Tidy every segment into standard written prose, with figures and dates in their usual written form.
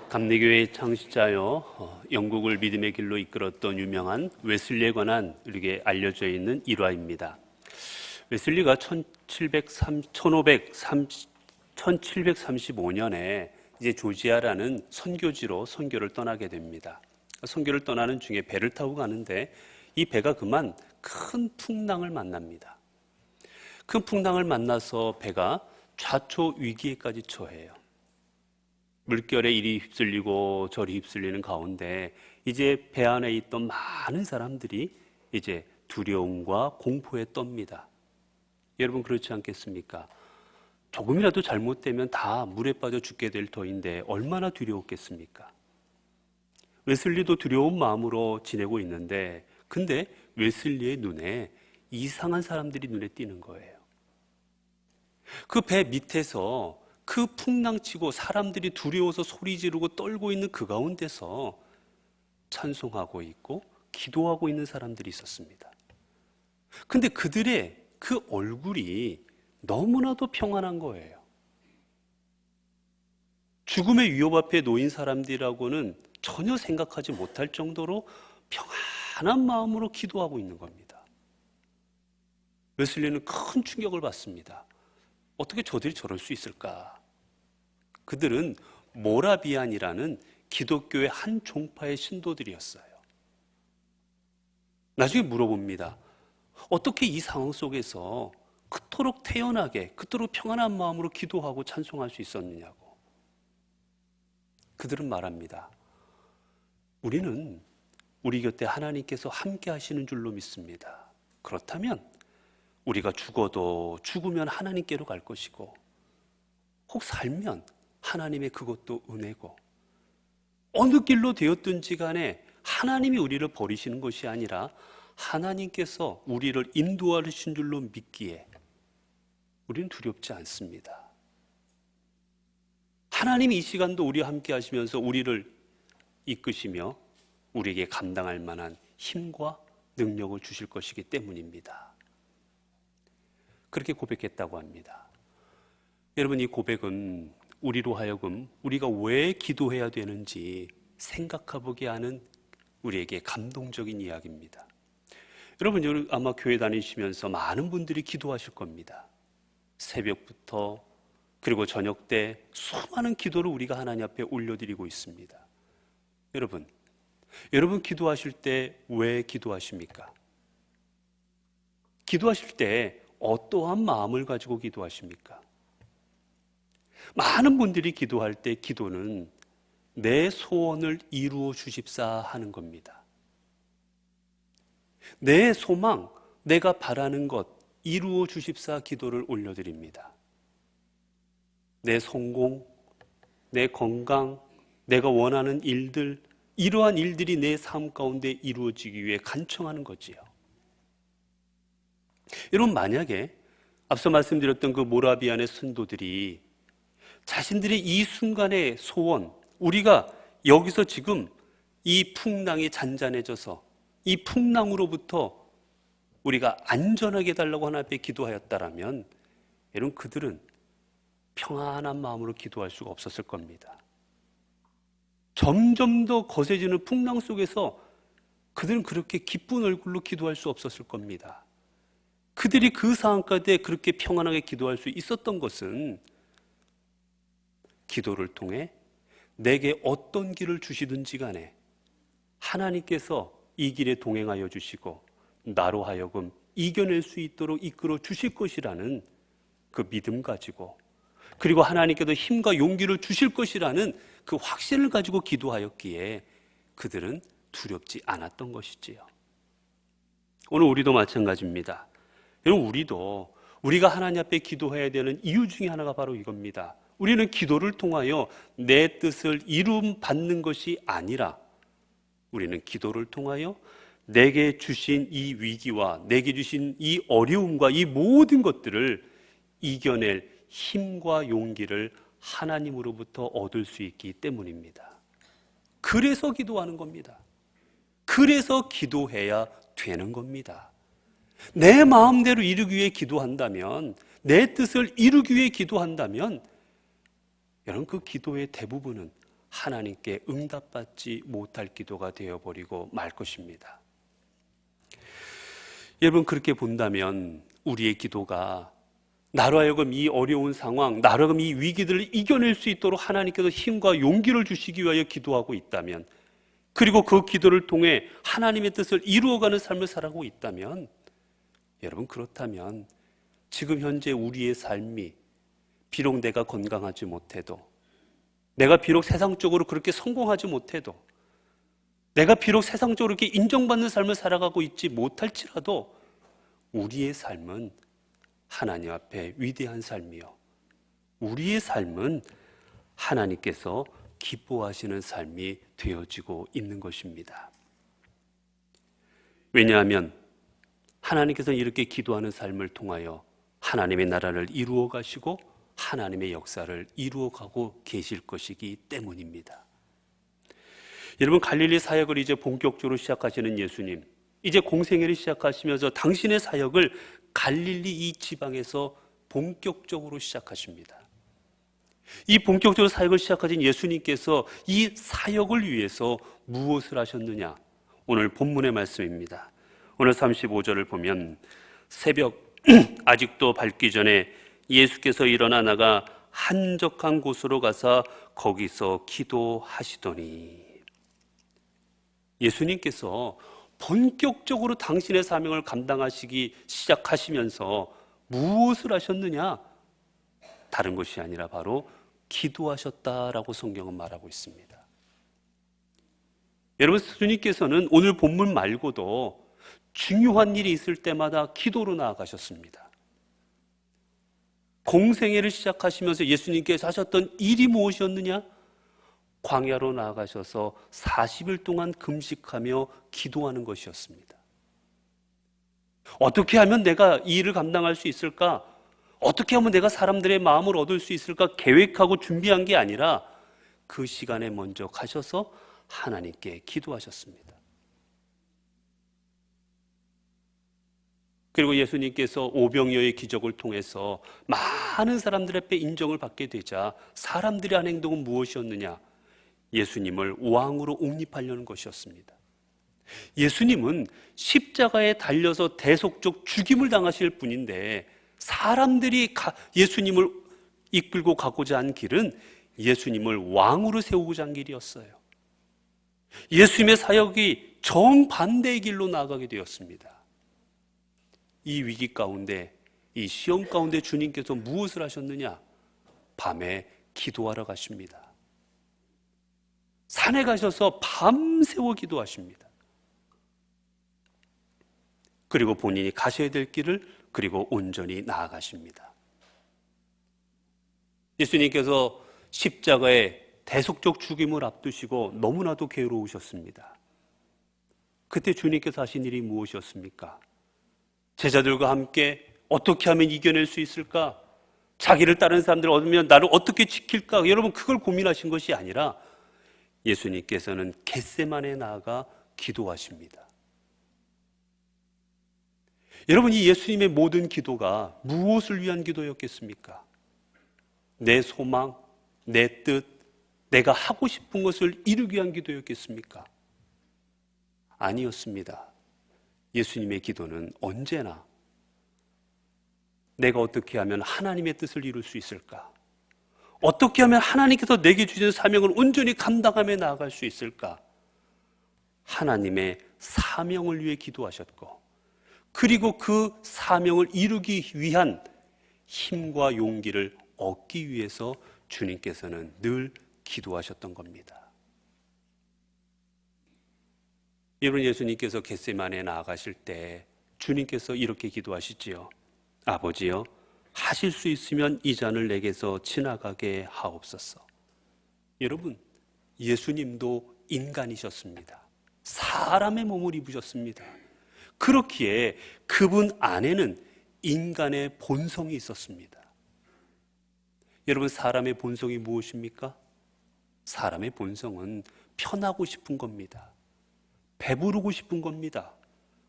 감리교회의 창시자요, 영국을 믿음의 길로 이끌었던 유명한 웨슬리에 관한 우리에게 알려져 있는 일화입니다. 웨슬리가 1735년에 이제 조지아라는 선교지로 선교를 떠나게 됩니다. 선교를 떠나는 중에 배를 타고 가는데 이 배가 그만 큰 풍랑을 만납니다. 큰 풍랑을 만나서 배가 좌초 위기에까지 처해요. 물결에 이리 휩쓸리고 저리 휩쓸리는 가운데 이제 배 안에 있던 많은 사람들이 이제 두려움과 공포에 떱니다. 여러분 그렇지 않겠습니까? 조금이라도 잘못되면 다 물에 빠져 죽게 될 터인데 얼마나 두려웠겠습니까? 웨슬리도 두려운 마음으로 지내고 있는데 근데 웨슬리의 눈에 이상한 사람들이 눈에 띄는 거예요. 그 배 밑에서 그 풍랑치고 사람들이 두려워서 소리 지르고 떨고 있는 그 가운데서 찬송하고 있고 기도하고 있는 사람들이 있었습니다. 근데 그들의 그 얼굴이 너무나도 평안한 거예요. 죽음의 위협 앞에 놓인 사람들이라고는 전혀 생각하지 못할 정도로 평안한 마음으로 기도하고 있는 겁니다. 웨슬리는 큰 충격을 받습니다. 어떻게 저들이 저럴 수 있을까? 그들은 모라비안이라는 기독교의 한 종파의 신도들이었어요. 나중에 물어봅니다. 어떻게 이 상황 속에서 그토록 태연하게, 그토록 평안한 마음으로 기도하고 찬송할 수 있었느냐고. 그들은 말합니다. 우리는 우리 곁에 하나님께서 함께 하시는 줄로 믿습니다. 그렇다면 우리가 죽으면 하나님께로 갈 것이고 혹 살면 하나님의 그것도 은혜고 어느 길로 되었든지 간에 하나님이 우리를 버리시는 것이 아니라 하나님께서 우리를 인도하신 줄로 믿기에 우리는 두렵지 않습니다. 하나님이 이 시간도 우리와 함께 하시면서 우리를 이끄시며 우리에게 감당할 만한 힘과 능력을 주실 것이기 때문입니다. 그렇게 고백했다고 합니다. 여러분 이 고백은 우리로 하여금 우리가 왜 기도해야 되는지 생각해보게 하는 우리에게 감동적인 이야기입니다. 여러분 아마 교회 다니시면서 많은 분들이 기도하실 겁니다. 새벽부터 그리고 저녁 때 수많은 기도를 우리가 하나님 앞에 올려드리고 있습니다. 여러분 기도하실 때 왜 기도하십니까? 기도하실 때 어떠한 마음을 가지고 기도하십니까? 많은 분들이 기도할 때 기도는 내 소원을 이루어 주십사 하는 겁니다. 내 소망, 내가 바라는 것 이루어 주십사 기도를 올려드립니다. 내 성공, 내 건강, 내가 원하는 일들, 이러한 일들이 내 삶 가운데 이루어지기 위해 간청하는 거지요. 여러분 만약에 앞서 말씀드렸던 그 모라비안의 선도들이 자신들의 이 순간의 소원, 우리가 여기서 지금 이 풍랑이 잔잔해져서 이 풍랑으로부터 우리가 안전하게 해달라고 하나님 앞에 기도하였다라면 여러분 그들은 평안한 마음으로 기도할 수가 없었을 겁니다. 점점 더 거세지는 풍랑 속에서 그들은 그렇게 기쁜 얼굴로 기도할 수 없었을 겁니다. 그들이 그 상황 가운데 그렇게 평안하게 기도할 수 있었던 것은 기도를 통해 내게 어떤 길을 주시든지 간에 하나님께서 이 길에 동행하여 주시고 나로 하여금 이겨낼 수 있도록 이끌어 주실 것이라는 그 믿음 가지고 그리고 하나님께서 힘과 용기를 주실 것이라는 그 확신을 가지고 기도하였기에 그들은 두렵지 않았던 것이지요. 오늘 우리도 마찬가지입니다. 여러분 우리가 하나님 앞에 기도해야 되는 이유 중에 하나가 바로 이겁니다. 우리는 기도를 통하여 내 뜻을 이룸 받는 것이 아니라 우리는 기도를 통하여 내게 주신 이 위기와 내게 주신 이 어려움과 이 모든 것들을 이겨낼 힘과 용기를 하나님으로부터 얻을 수 있기 때문입니다. 그래서 기도하는 겁니다. 그래서 기도해야 되는 겁니다. 내 마음대로 이루기 위해 기도한다면, 내 뜻을 이루기 위해 기도한다면 여러분 그 기도의 대부분은 하나님께 응답받지 못할 기도가 되어버리고 말 것입니다. 여러분, 그렇게 본다면 우리의 기도가 나로 하여금 이 어려운 상황, 나로 하여금 이 위기들을 이겨낼 수 있도록 하나님께서 힘과 용기를 주시기 위하여 기도하고 있다면, 그리고 그 기도를 통해 하나님의 뜻을 이루어가는 삶을 살아가고 있다면, 여러분, 그렇다면 지금 현재 우리의 삶이 비록 내가 건강하지 못해도, 내가 비록 세상적으로 그렇게 성공하지 못해도, 내가 비록 세상적으로 이렇게 인정받는 삶을 살아가고 있지 못할지라도 우리의 삶은 하나님 앞에 위대한 삶이요, 우리의 삶은 하나님께서 기뻐하시는 삶이 되어지고 있는 것입니다. 왜냐하면 하나님께서는 이렇게 기도하는 삶을 통하여 하나님의 나라를 이루어 가시고 하나님의 역사를 이루어가고 계실 것이기 때문입니다. 여러분, 갈릴리 사역을 이제 본격적으로 시작하시는 예수님, 이제 공생애를 시작하시면서 당신의 사역을 갈릴리 이 지방에서 본격적으로 시작하십니다. 이 본격적으로 사역을 시작하신 예수님께서 이 사역을 위해서 무엇을 하셨느냐? 오늘 본문의 말씀입니다. 오늘 35절을 보면 새벽 아직도 밝기 전에 예수께서 일어나 나가 한적한 곳으로 가서 거기서 기도하시더니, 예수님께서 본격적으로 당신의 사명을 감당하시기 시작하시면서 무엇을 하셨느냐? 다른 것이 아니라 바로 기도하셨다라고 성경은 말하고 있습니다. 여러분, 주님께서는 오늘 본문 말고도 중요한 일이 있을 때마다 기도로 나아가셨습니다. 공생애를 시작하시면서 예수님께서 하셨던 일이 무엇이었느냐? 광야로 나아가셔서 40일 동안 금식하며 기도하는 것이었습니다. 어떻게 하면 내가 이 일을 감당할 수 있을까? 어떻게 하면 내가 사람들의 마음을 얻을 수 있을까? 계획하고 준비한 게 아니라 그 시간에 먼저 가셔서 하나님께 기도하셨습니다. 그리고 예수님께서 오병이어의 기적을 통해서 많은 사람들 앞에 인정을 받게 되자 사람들이 한 행동은 무엇이었느냐? 예수님을 왕으로 옹립하려는 것이었습니다. 예수님은 십자가에 달려서 대속적 죽임을 당하실 분인데, 사람들이 예수님을 이끌고 가고자 한 길은 예수님을 왕으로 세우고자 한 길이었어요. 예수님의 사역이 정반대의 길로 나아가게 되었습니다. 이 위기 가운데, 이 시험 가운데 주님께서 무엇을 하셨느냐? 밤에 기도하러 가십니다. 산에 가셔서 밤새워 기도하십니다. 그리고 본인이 가셔야 될 길을 그리고 온전히 나아가십니다. 예수님께서 십자가의 대속적 죽임을 앞두시고 너무나도 괴로우셨습니다. 그때 주님께서 하신 일이 무엇이었습니까? 제자들과 함께 어떻게 하면 이겨낼 수 있을까? 자기를 따르는 사람들을 얻으면 나를 어떻게 지킬까? 여러분, 그걸 고민하신 것이 아니라 예수님께서는 겟세마네에 나아가 기도하십니다. 여러분, 이 예수님의 모든 기도가 무엇을 위한 기도였겠습니까? 내 소망, 내 뜻, 내가 하고 싶은 것을 이루기 위한 기도였겠습니까? 아니었습니다. 예수님의 기도는 언제나 내가 어떻게 하면 하나님의 뜻을 이룰 수 있을까? 어떻게 하면 하나님께서 내게 주신 사명을 온전히 감당하며 나아갈 수 있을까? 하나님의 사명을 위해 기도하셨고, 그리고 그 사명을 이루기 위한 힘과 용기를 얻기 위해서 주님께서는 늘 기도하셨던 겁니다. 여러분, 예수님께서 겟세마네에 나아가실 때 주님께서 이렇게 기도하시지요. 아버지여, 하실 수 있으면 이 잔을 내게서 지나가게 하옵소서. 여러분, 예수님도 인간이셨습니다. 사람의 몸을 입으셨습니다. 그렇기에 그분 안에는 인간의 본성이 있었습니다. 여러분, 사람의 본성이 무엇입니까? 사람의 본성은 편하고 싶은 겁니다. 배부르고 싶은 겁니다.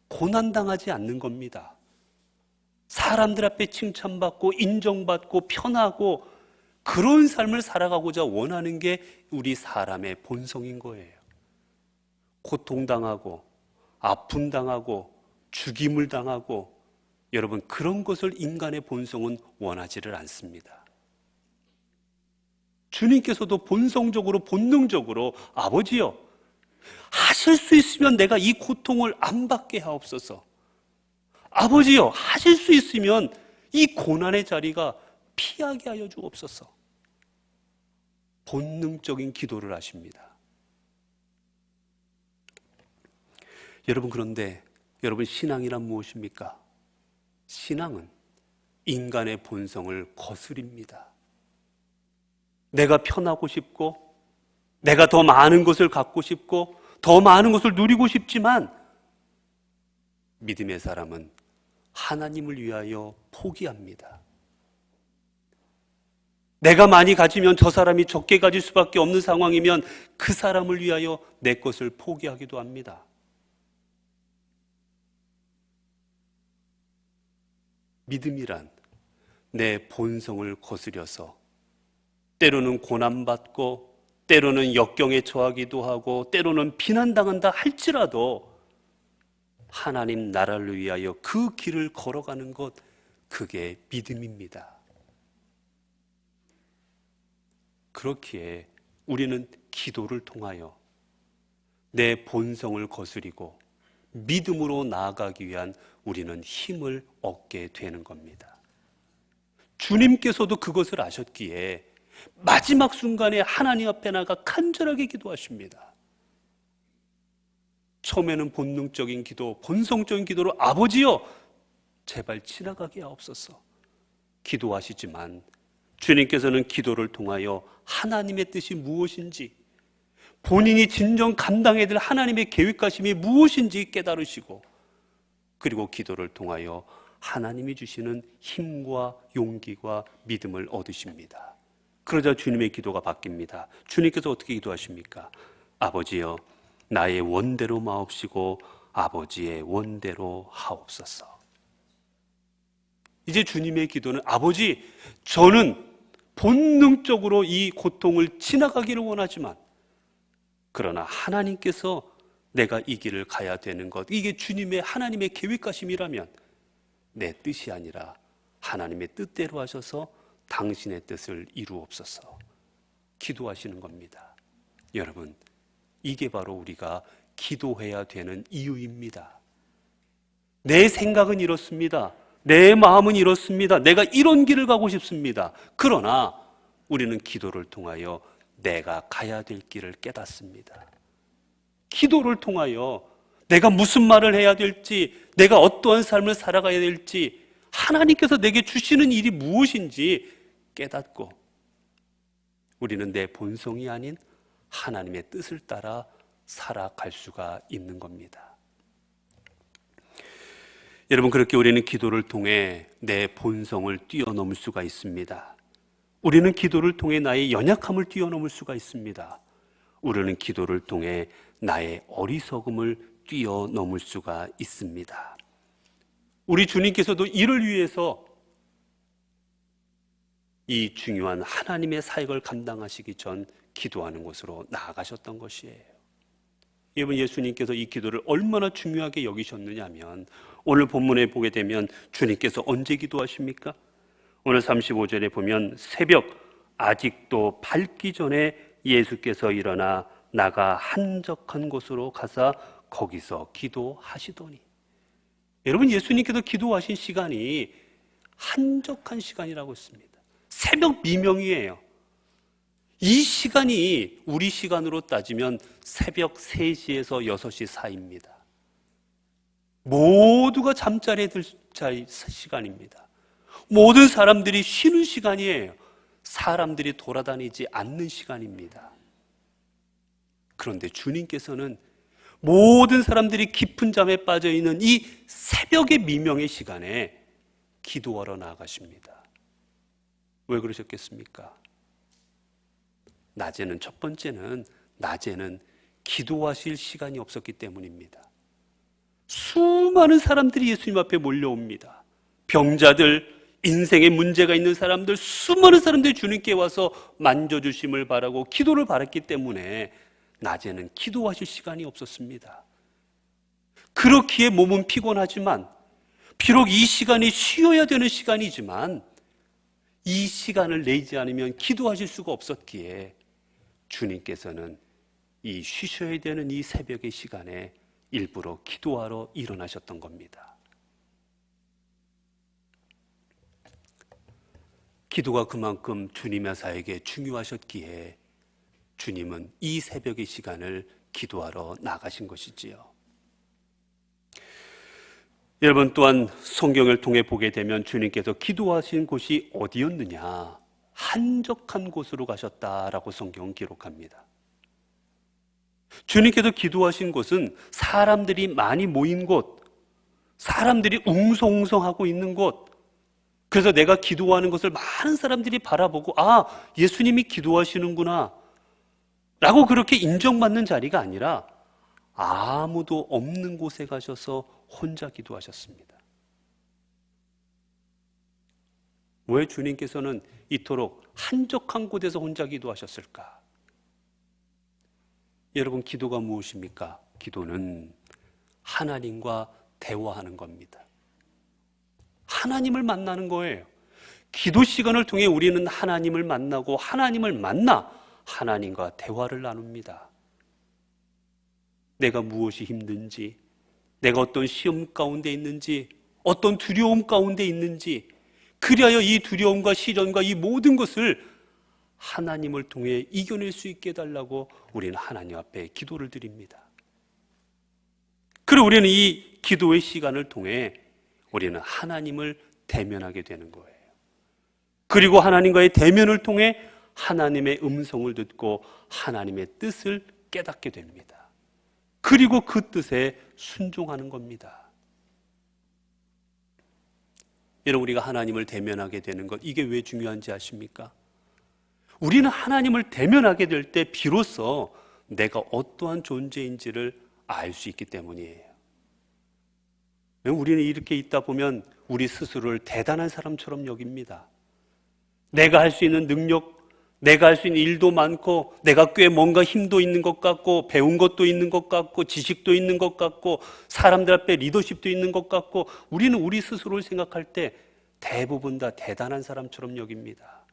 고난당하지 않는 겁니다. 사람들 앞에 칭찬받고 인정받고 편하고 그런 삶을 살아가고자 원하는 게 우리 사람의 본성인 거예요. 고통당하고 아픔당하고 죽임을 당하고 여러분, 그런 것을 인간의 본성은 원하지를 않습니다. 주님께서도 본성적으로 본능적으로 아버지여, 하실 수 있으면 내가 이 고통을 안 받게 하옵소서. 아버지여, 하실 수 있으면 이 고난의 자리가 피하게 하여 주옵소서. 본능적인 기도를 하십니다. 여러분, 그런데 여러분, 신앙이란 무엇입니까? 신앙은 인간의 본성을 거스립니다. 내가 편하고 싶고, 내가 더 많은 것을 갖고 싶고, 더 많은 것을 누리고 싶지만, 믿음의 사람은 하나님을 위하여 포기합니다. 내가 많이 가지면 저 사람이 적게 가질 수밖에 없는 상황이면 그 사람을 위하여 내 것을 포기하기도 합니다. 믿음이란 내 본성을 거스려서 때로는 고난받고 때로는 역경에 처하기도 하고 때로는 비난당한다 할지라도 하나님 나라를 위하여 그 길을 걸어가는 것, 그게 믿음입니다. 그렇기에 우리는 기도를 통하여 내 본성을 거스리고 믿음으로 나아가기 위한 우리는 힘을 얻게 되는 겁니다. 주님께서도 그것을 아셨기에 마지막 순간에 하나님 앞에 나가 간절하게 기도하십니다. 처음에는 본능적인 기도, 본성적인 기도로 아버지여 제발 지나가게 하옵소서 기도하시지만, 주님께서는 기도를 통하여 하나님의 뜻이 무엇인지, 본인이 진정 감당해야 될 하나님의 계획하심이 무엇인지 깨달으시고, 그리고 기도를 통하여 하나님이 주시는 힘과 용기와 믿음을 얻으십니다. 그러자 주님의 기도가 바뀝니다. 주님께서 어떻게 기도하십니까? 아버지여 나의 원대로 마옵시고 아버지의 원대로 하옵소서. 이제 주님의 기도는 아버지, 저는 본능적으로 이 고통을 지나가기를 원하지만, 그러나 하나님께서 내가 이 길을 가야 되는 것, 이게 주님의 하나님의 계획하심이라면 내 뜻이 아니라 하나님의 뜻대로 하셔서 당신의 뜻을 이루옵소서 기도하시는 겁니다. 여러분, 이게 바로 우리가 기도해야 되는 이유입니다. 내 생각은 이렇습니다. 내 마음은 이렇습니다. 내가 이런 길을 가고 싶습니다. 그러나 우리는 기도를 통하여 내가 가야 될 길을 깨닫습니다. 기도를 통하여 내가 무슨 말을 해야 될지, 내가 어떠한 삶을 살아가야 될지, 하나님께서 내게 주시는 일이 무엇인지 깨닫고 우리는 내 본성이 아닌 하나님의 뜻을 따라 살아갈 수가 있는 겁니다. 여러분, 그렇게 우리는 기도를 통해 내 본성을 뛰어넘을 수가 있습니다. 우리는 기도를 통해 나의 연약함을 뛰어넘을 수가 있습니다. 우리는 기도를 통해 나의 어리석음을 뛰어넘을 수가 있습니다. 우리 주님께서도 이를 위해서 이 중요한 하나님의 사역을 감당하시기 전 기도하는 곳으로 나아가셨던 것이에요. 여러분, 예수님께서 이 기도를 얼마나 중요하게 여기셨느냐면, 오늘 본문에 보게 되면 주님께서 언제 기도하십니까? 오늘 35절에 보면 새벽 아직도 밝기 전에 예수께서 일어나 나가 한적한 곳으로 가사 거기서 기도하시더니. 여러분, 예수님께서 기도하신 시간이 한적한 시간이라고 했습니다. 새벽 미명이에요. 이 시간이 우리 시간으로 따지면 새벽 3시에서 6시 사이입니다. 모두가 잠자리에 들 시간입니다. 모든 사람들이 쉬는 시간이에요. 사람들이 돌아다니지 않는 시간입니다. 그런데 주님께서는 모든 사람들이 깊은 잠에 빠져 있는 이 새벽의 미명의 시간에 기도하러 나아가십니다. 왜 그러셨겠습니까? 낮에는, 첫 번째는 낮에는 기도하실 시간이 없었기 때문입니다. 수많은 사람들이 예수님 앞에 몰려옵니다. 병자들, 인생에 문제가 있는 사람들, 수많은 사람들이 주님께 와서 만져주심을 바라고 기도를 바랐기 때문에 낮에는 기도하실 시간이 없었습니다. 그렇기에 몸은 피곤하지만, 비록 이 시간이 쉬어야 되는 시간이지만 이 시간을 내지 않으면 기도하실 수가 없었기에 주님께서는 이 쉬셔야 되는 이 새벽의 시간에 일부러 기도하러 일어나셨던 겁니다. 기도가 그만큼 주님의 사에게 중요하셨기에 주님은 이 새벽의 시간을 기도하러 나가신 것이지요. 여러분, 또한 성경을 통해 보게 되면 주님께서 기도하신 곳이 어디였느냐? 한적한 곳으로 가셨다라고 성경은 기록합니다. 주님께서 기도하신 곳은 사람들이 많이 모인 곳, 사람들이 웅성웅성하고 있는 곳, 그래서 내가 기도하는 것을 많은 사람들이 바라보고 예수님이 기도하시는구나 라고 그렇게 인정받는 자리가 아니라 아무도 없는 곳에 가셔서 혼자 기도하셨습니다. 왜 주님께서는 이토록 한적한 곳에서 혼자 기도하셨을까? 여러분, 기도가 무엇입니까? 기도는 하나님과 대화하는 겁니다. 하나님을 만나는 거예요. 기도 시간을 통해 우리는 하나님을 만나고 하나님을 만나 하나님과 대화를 나눕니다. 내가 무엇이 힘든지, 내가 어떤 시험 가운데 있는지, 어떤 두려움 가운데 있는지, 그리하여 이 두려움과 시련과 이 모든 것을 하나님을 통해 이겨낼 수 있게 해달라고 우리는 하나님 앞에 기도를 드립니다. 그리고 우리는 이 기도의 시간을 통해 우리는 하나님을 대면하게 되는 거예요. 그리고 하나님과의 대면을 통해 하나님의 음성을 듣고 하나님의 뜻을 깨닫게 됩니다. 그리고 그 뜻에 순종하는 겁니다. 여러분, 우리가 하나님을 대면하게 되는 것, 이게 왜 중요한지 아십니까? 우리는 하나님을 대면하게 될 때 비로소 내가 어떠한 존재인지를 알 수 있기 때문이에요. 우리는 이렇게 있다 보면 우리 스스로를 대단한 사람처럼 여깁니다. 내가 할 수 있는 능력, 내가 할 수 있는 일도 많고, 내가 꽤 뭔가 힘도 있는 것 같고, 배운 것도 있는 것 같고, 지식도 있는 것 같고, 사람들 앞에 리더십도 있는 것 같고, 우리는 우리 스스로를 생각할 때 대부분 다 대단한 사람처럼 여깁니다.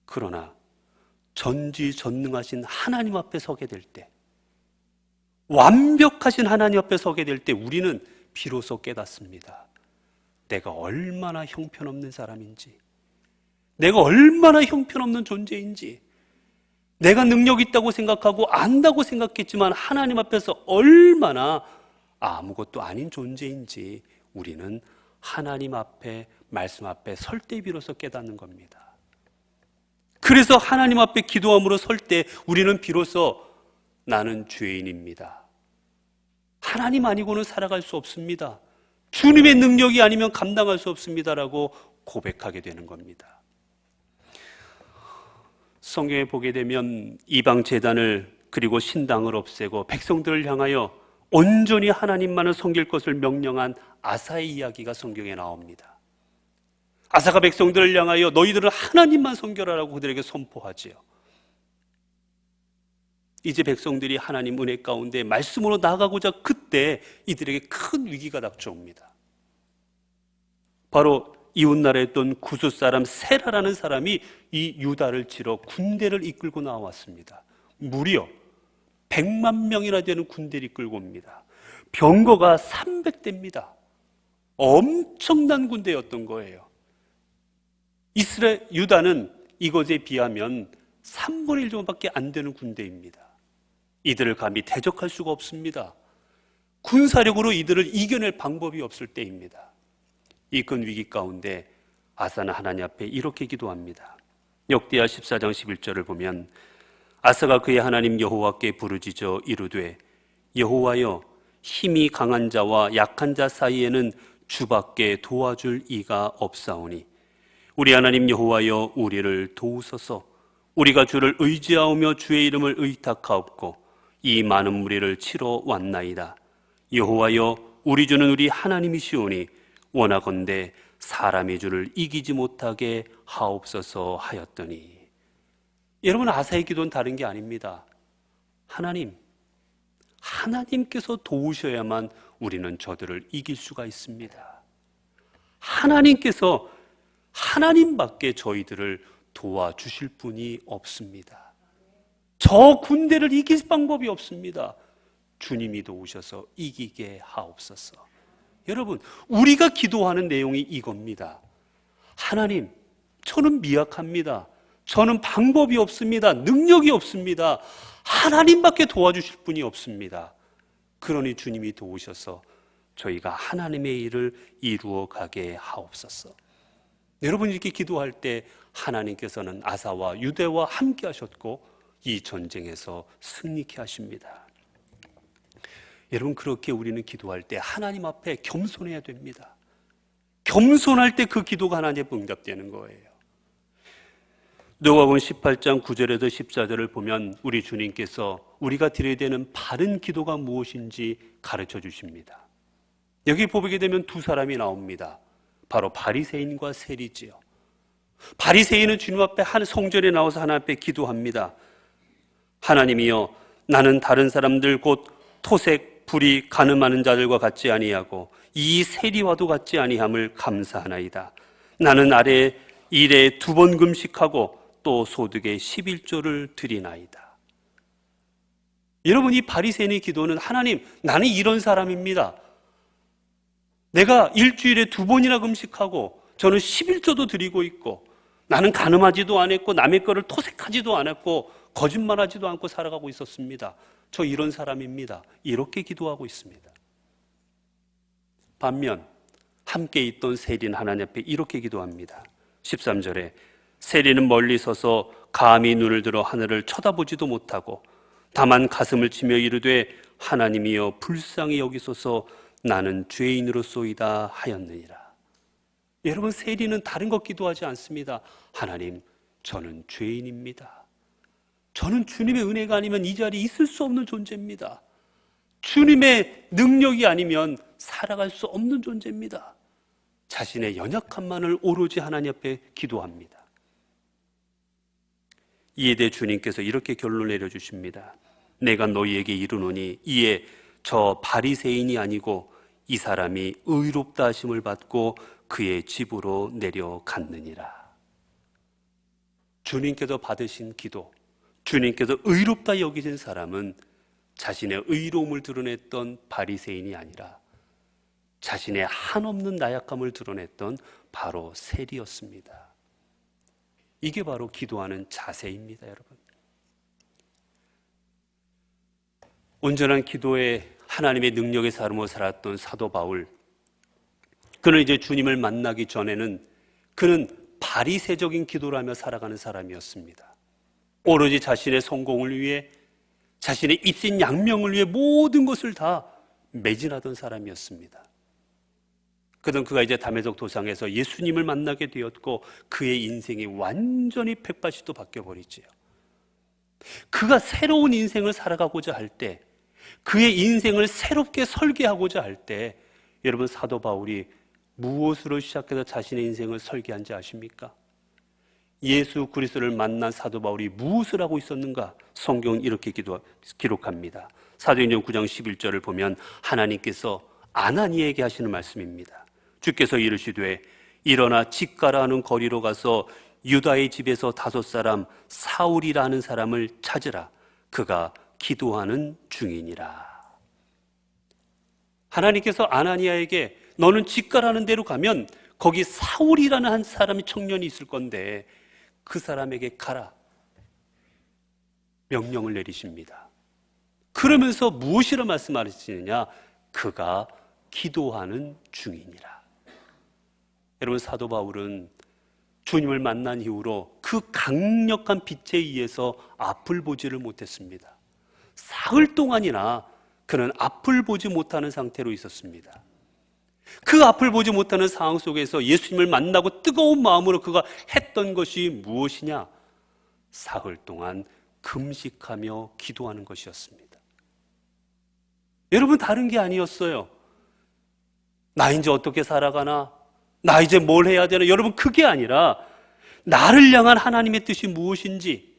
그러나 전지전능하신 하나님 앞에 서게 될 때, 완벽하신 하나님 앞에 서게 될 때 우리는 비로소 깨닫습니다. 내가 얼마나 형편없는 사람인지, 내가 얼마나 형편없는 존재인지, 내가 능력 있다고 생각하고 안다고 생각했지만 하나님 앞에서 얼마나 아무것도 아닌 존재인지 우리는 하나님 앞에, 말씀 앞에 설 때 비로소 깨닫는 겁니다. 그래서 하나님 앞에 기도함으로 설 때 우리는 비로소 나는 죄인입니다, 하나님 아니고는 살아갈 수 없습니다, 주님의 능력이 아니면 감당할 수 없습니다라고 고백하게 되는 겁니다. 성경에 보게 되면 이방 제단을 그리고 신당을 없애고 백성들을 향하여 온전히 하나님만을 섬길 것을 명령한 아사의 이야기가 성경에 나옵니다. 아사가 백성들을 향하여 너희들은 하나님만 섬겨라라고 그들에게 선포하지요. 이제 백성들이 하나님 은혜 가운데 말씀으로 나아가고자 그때 이들에게 큰 위기가 닥쳐옵니다. 바로 이웃나라에 있던 구스 사람 세라라는 사람이 이 유다를 치러 군대를 이끌고 나왔습니다. 무려 100만 명이나 되는 군대를 이끌고 옵니다. 병거가 300대입니다. 엄청난 군대였던 거예요. 유다는 이것에 비하면 3분의 1 정도밖에 안 되는 군대입니다. 이들을 감히 대적할 수가 없습니다. 군사력으로 이들을 이겨낼 방법이 없을 때입니다. 이 큰 위기 가운데 아사는 하나님 앞에 이렇게 기도합니다. 역대하 14장 11절을 보면 아사가 그의 하나님 여호와께 부르짖어 이르되 여호와여, 힘이 강한 자와 약한 자 사이에는 주밖에 도와줄 이가 없사오니 우리 하나님 여호와여, 우리를 도우소서. 우리가 주를 의지하오며 주의 이름을 의탁하옵고 이 많은 무리를 치러 왔나이다. 여호와여, 우리 주는 우리 하나님이시오니 원하건대 사람의 주를 이기지 못하게 하옵소서 하였더니. 여러분, 아사의 기도는 다른 게 아닙니다. 하나님께서 도우셔야만 우리는 저들을 이길 수가 있습니다. 하나님밖에 저희들을 도와주실 분이 없습니다. 저 군대를 이길 방법이 없습니다. 주님이 도우셔서 이기게 하옵소서. 여러분, 우리가 기도하는 내용이 이겁니다. 하나님, 저는 미약합니다. 저는 방법이 없습니다. 능력이 없습니다. 하나님밖에 도와주실 분이 없습니다. 그러니 주님이 도우셔서 저희가 하나님의 일을 이루어 가게 하옵소서. 여러분, 이렇게 기도할 때 하나님께서는 아사와 유대와 함께 하셨고 이 전쟁에서 승리케 하십니다. 여러분, 그렇게 우리는 기도할 때 하나님 앞에 겸손해야 됩니다. 겸손할 때 그 기도가 하나님 앞에 응답되는 거예요. 누가복음 18장 9절에서 14절을 보면 우리 주님께서 우리가 드려야 되는 바른 기도가 무엇인지 가르쳐 주십니다. 여기 보게 되면 두 사람이 나옵니다. 바로 바리새인과 세리지요. 바리새인은 주님 앞에 성전에 나와서 하나님 앞에 기도합니다. 하나님이여, 나는 다른 사람들 곧 토색, 불이, 간음하는 자들과 같지 아니하고 이 세리와도 같지 아니함을 감사하나이다. 나는 아래 일에 2번 금식하고 또 소득의 11조를 드리나이다. 여러분, 이 바리새인의 기도는 하나님, 나는 이런 사람입니다. 내가 일주일에 2번이나 금식하고 저는 11조도 드리고 있고 나는 간음하지도 않았고 남의 거를 토색하지도 않았고 거짓말하지도 않고 살아가고 있었습니다. 저 이런 사람입니다. 이렇게 기도하고 있습니다. 반면 함께 있던 세리는 하나님 앞에 이렇게 기도합니다. 13절에 세리는 멀리 서서 감히 눈을 들어 하늘을 쳐다보지도 못하고 다만 가슴을 치며 이르되 하나님이여 불쌍히 여기소서 나는 죄인으로소이다 하였느니라. 여러분, 세리는 다른 것 기도하지 않습니다. 하나님, 저는 죄인입니다. 저는 주님의 은혜가 아니면 이 자리에 있을 수 없는 존재입니다. 주님의 능력이 아니면 살아갈 수 없는 존재입니다. 자신의 연약함만을 오로지 하나님 앞에 기도합니다. 이에 대해 주님께서 이렇게 결론을 내려주십니다. 내가 너희에게 이르노니 이에 저 바리새인이 아니고 이 사람이 의롭다 하심을 받고 그의 집으로 내려갔느니라. 주님께서 받으신 기도, 주님께서 의롭다 여기신 사람은 자신의 의로움을 드러냈던 바리새인이 아니라 자신의 한없는 나약함을 드러냈던 바로 세리였습니다. 이게 바로 기도하는 자세입니다, 여러분. 온전한 기도에 하나님의 능력의 삶으로 살았던 사도 바울, 그는 이제 주님을 만나기 전에는 그는 바리새적인 기도를 하며 살아가는 사람이었습니다. 오로지 자신의 성공을 위해, 자신의 입신 양명을 위해 모든 것을 다 매진하던 사람이었습니다. 그가 이제 다메섹 도상에서 예수님을 만나게 되었고 그의 인생이 완전히 180도 바뀌어버리지요. 그가 새로운 인생을 살아가고자 할 때, 그의 인생을 새롭게 설계하고자 할 때, 여러분, 사도 바울이 무엇으로 시작해서 자신의 인생을 설계한지 아십니까? 예수 그리스도를 만난 사도 바울이 무엇을 하고 있었는가? 성경은 이렇게 기록합니다. 사도행전 9장 11절을 보면 하나님께서 아나니에게 하시는 말씀입니다. 주께서 이르시되 일어나 집가라 하는 거리로 가서 유다의 집에서 5사람 사울이라는 사람을 찾으라. 그가 기도하는 중이니라. 하나님께서 아나니아에게 너는 집가라는 데로 가면 거기 사울이라는 한 사람이 청년이 있을 건데 그 사람에게 가라. 명령을 내리십니다. 그러면서 무엇이라 말씀하시느냐? 그가 기도하는 중이니라. 여러분, 사도 바울은 주님을 만난 이후로 그 강력한 빛에 의해서 앞을 보지를 못했습니다. 사흘 동안이나 그는 앞을 보지 못하는 상태로 있었습니다. 그 앞을 보지 못하는 상황 속에서 예수님을 만나고 뜨거운 마음으로 그가 했던 것이 무엇이냐? 사흘 동안 금식하며 기도하는 것이었습니다. 여러분, 다른 게 아니었어요. 나 이제 어떻게 살아가나? 나 이제 뭘 해야 되나? 여러분, 그게 아니라 나를 향한 하나님의 뜻이 무엇인지,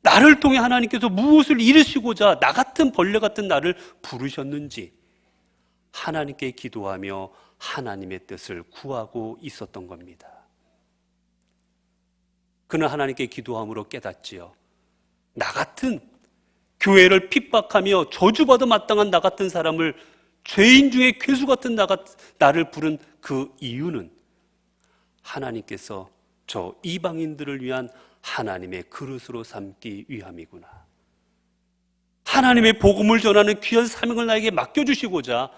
나를 통해 하나님께서 무엇을 이루시고자 나 같은 벌레 같은 나를 부르셨는지 하나님께 기도하며 하나님의 뜻을 구하고 있었던 겁니다. 그는 하나님께 기도함으로 깨닫지요. 나 같은 교회를 핍박하며 저주받아 마땅한 나 같은 사람을, 죄인 중에 괴수 같은 나를 부른 그 이유는 하나님께서 저 이방인들을 위한 하나님의 그릇으로 삼기 위함이구나. 하나님의 복음을 전하는 귀한 사명을 나에게 맡겨주시고자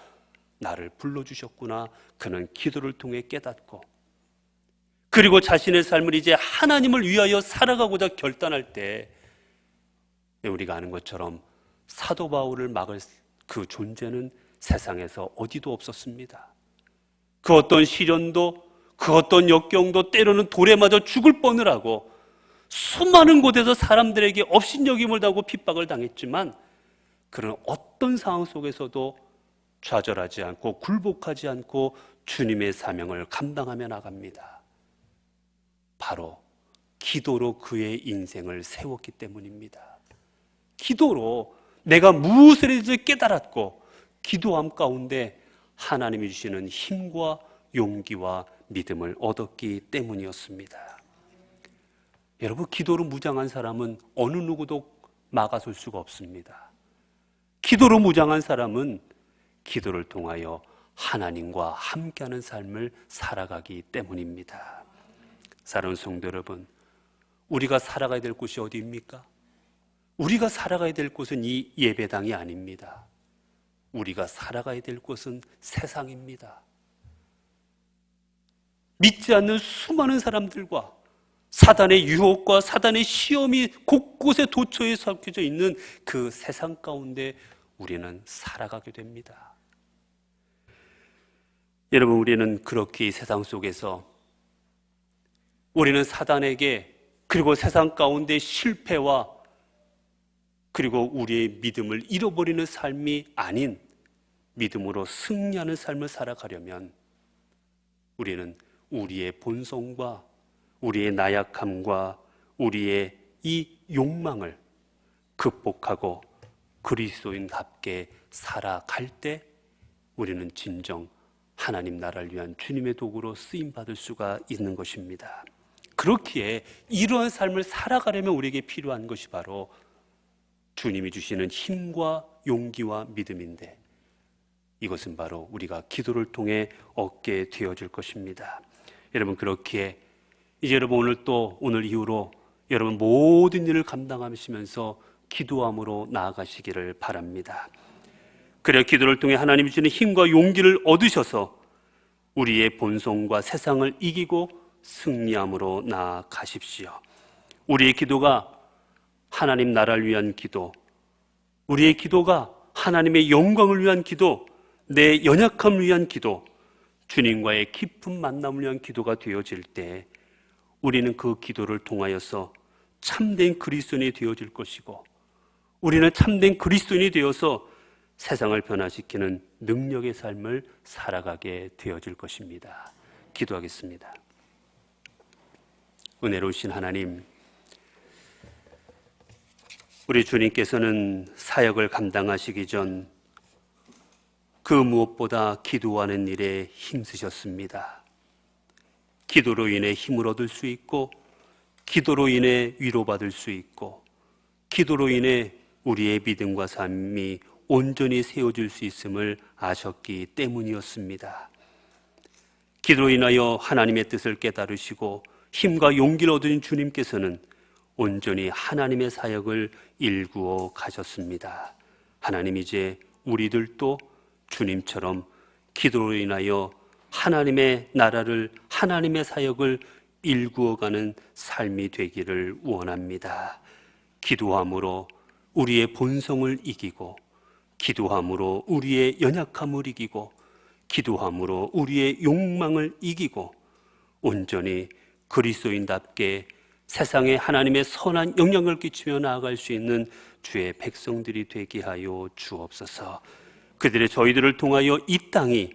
나를 불러주셨구나. 그는 기도를 통해 깨닫고, 그리고 자신의 삶을 이제 하나님을 위하여 살아가고자 결단할 때, 우리가 아는 것처럼 사도 바울을 막을 그 존재는 세상에서 어디도 없었습니다. 그 어떤 시련도, 그 어떤 역경도, 때로는 돌에 맞아 죽을 뻔을 하고 수많은 곳에서 사람들에게 업신여김을 당하고 핍박을 당했지만, 그런 어떤 상황 속에서도 좌절하지 않고 굴복하지 않고 주님의 사명을 감당하며 나갑니다. 바로 기도로 그의 인생을 세웠기 때문입니다. 기도로 내가 무엇을 해야지 깨달았고, 기도함 가운데 하나님이 주시는 힘과 용기와 믿음을 얻었기 때문이었습니다. 여러분, 기도로 무장한 사람은 어느 누구도 막아설 수가 없습니다. 기도로 무장한 사람은 기도를 통하여 하나님과 함께하는 삶을 살아가기 때문입니다. 사랑하는 성도 여러분, 우리가 살아가야 될 곳이 어디입니까? 우리가 살아가야 될 곳은 이 예배당이 아닙니다. 우리가 살아가야 될 곳은 세상입니다. 믿지 않는 수많은 사람들과 사단의 유혹과 사단의 시험이 곳곳에 도처에 섞여져 있는 그 세상 가운데 우리는 살아가게 됩니다. 여러분, 우리는 그렇게 이 세상 속에서 우리는 사단에게, 그리고 세상 가운데 실패와 그리고 우리의 믿음을 잃어버리는 삶이 아닌 믿음으로 승리하는 삶을 살아가려면 우리는 우리의 본성과 우리의 나약함과 우리의 이 욕망을 극복하고 그리스도인답게 살아갈 때 우리는 진정 하나님 나라를 위한 주님의 도구로 쓰임받을 수가 있는 것입니다. 그렇기에 이러한 삶을 살아가려면 우리에게 필요한 것이 바로 주님이 주시는 힘과 용기와 믿음인데, 이것은 바로 우리가 기도를 통해 얻게 되어질 것입니다. 여러분, 그렇기에 이제 여러분 오늘 이후로 여러분 모든 일을 감당하시면서 기도함으로 나아가시기를 바랍니다. 그래 기도를 통해 하나님이 주시는 힘과 용기를 얻으셔서 우리의 본성과 세상을 이기고 승리함으로 나아가십시오. 우리의 기도가 하나님 나라를 위한 기도, 우리의 기도가 하나님의 영광을 위한 기도, 내 연약함을 위한 기도, 주님과의 깊은 만남을 위한 기도가 되어질 때 우리는 그 기도를 통하여서 참된 그리스도인이 되어질 것이고, 우리는 참된 그리스도인이 되어서 세상을 변화시키는 능력의 삶을 살아가게 되어질 것입니다. 기도하겠습니다. 은혜로우신 하나님, 우리 주님께서는 사역을 감당하시기 전 그 무엇보다 기도하는 일에 힘쓰셨습니다. 기도로 인해 힘을 얻을 수 있고, 기도로 인해 위로받을 수 있고, 기도로 인해 우리의 믿음과 삶이 온전히 세워질 수 있음을 아셨기 때문이었습니다. 기도로 인하여 하나님의 뜻을 깨달으시고 힘과 용기를 얻은 주님께서는 온전히 하나님의 사역을 일구어 가셨습니다. 하나님, 이제 우리들도 주님처럼 기도로 인하여 하나님의 나라를, 하나님의 사역을 일구어가는 삶이 되기를 원합니다. 기도함으로 우리의 본성을 이기고, 기도함으로 우리의 연약함을 이기고, 기도함으로 우리의 욕망을 이기고, 온전히 그리스도인답게 세상에 하나님의 선한 영향을 끼치며 나아갈 수 있는 주의 백성들이 되게 하여 주옵소서. 저희들을 통하여 이 땅이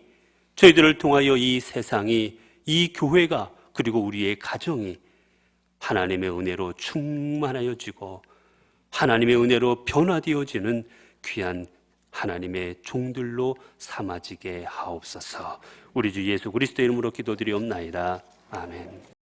저희들을 통하여 이 세상이, 이 교회가, 그리고 우리의 가정이 하나님의 은혜로 충만하여지고 하나님의 은혜로 변화되어지는 귀한 하나님의 종들로 삼아지게 하옵소서. 우리 주 예수 그리스도의 이름으로 기도드리옵나이다. 아멘.